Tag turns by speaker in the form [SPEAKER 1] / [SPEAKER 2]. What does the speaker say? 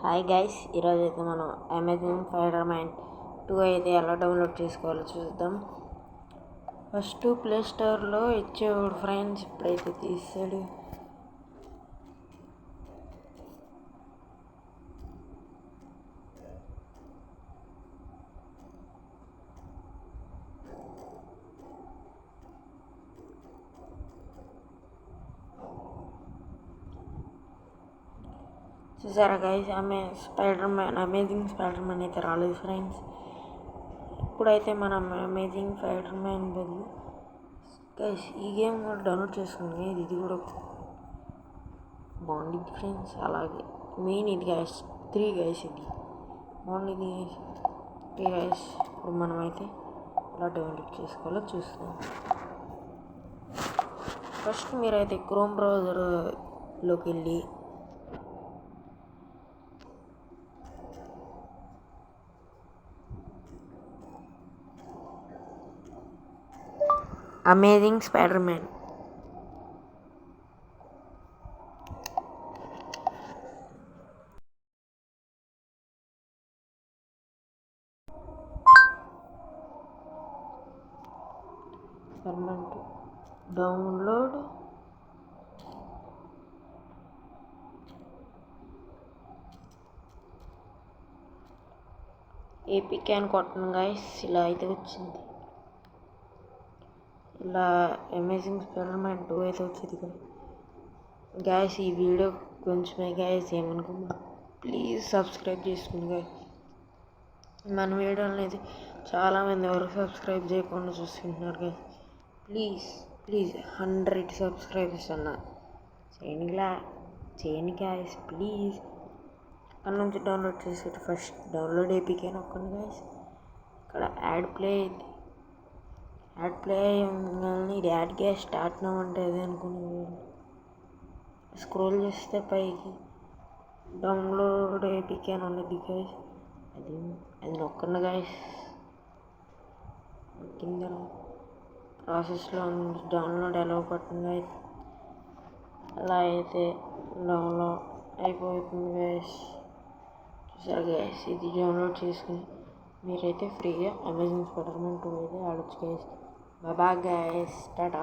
[SPEAKER 1] Hi guys, ఈరోజు అయితే మనం అమెజాన్ స్పైడర్ మ్యాన్ 2 అయితే ఎలా డౌన్లోడ్ చేసుకోవాలో చూద్దాం. ఫస్ట్ ప్లే స్టోర్లో ఇచ్చేవాడు ఫ్రెండ్స్, ఇప్పుడైతే తీసాడు. చూసారా గైస్, అమేజింగ్ స్పైడర్ మ్యాన్ అయితే రాలేదు ఫ్రెండ్స్. ఇప్పుడైతే మనం అమేజింగ్ స్పైడర్ మ్యాన్ బదులు గైస్ ఈ గేమ్ కూడా డౌన్లోడ్ చేసుకుని ఇది కూడా బాగుంది ఫ్రెండ్స్. అలాగే మెయిన్ ఇది గైస్ 3 గైస్, ఇది బాగుంది గైస్. ఇప్పుడు మనమైతే ఎలా డౌన్లోడ్ చేసుకోవాలో చూస్తాం. ఫస్ట్ మీరైతే క్రోమ్ బ్రౌజర్లోకి వెళ్ళి amazing spider man download APK అని కొట్టను గైస్. ఇలా అయితే వచ్చింది. ఇలా అమేజింగ్ స్పైడర్ మ్యాన్ 2 అయితే వచ్చింది గైస్. ఈ వీడియో కొంచెమే గైస్, ఏమనుకున్నా ప్లీజ్ సబ్స్క్రైబ్ చేసుకోండి గైస్. మన వీడియోని అయితే చాలామంది ఎవరు సబ్స్క్రైబ్ చేయకుండా చూసుకుంటున్నారు గైస్. ప్లీజ్ 100 సబ్స్క్రైబర్స్ అన్న చేయండి గైస్ ప్లీజ్. అక్కడ నుంచి డౌన్లోడ్ చేసేది ఫస్ట్ డౌన్లోడ్ ఏపీకే నొక్కండి గైస్. ఇక్కడ యాడ్ ప్లే అయ్యంగానే ఇది యాడ్ గ్యాస్ స్టార్ట్ నవ్వంటే అదే అనుకుని స్క్రోల్ చేస్తే పైకి డౌన్లోడ్ ఏపీకే అని ఉండదు గైస్. అది నొక్కండి గైస్. కింద ప్రాసెస్లో డౌన్లోడ్ ఎలా కొట్టండి గైస్. అలా అయితే డౌన్లోడ్ అయిపోతుంది గైస్. చూసారు గైస్, ఇది డౌన్లోడ్ చేసుకుని మీరైతే ఫ్రీగా అమేజింగ్ స్పైడర్ మ్యాన్ 2 అయితే ఆడొచ్చు గైస్. Bye guys, Tata.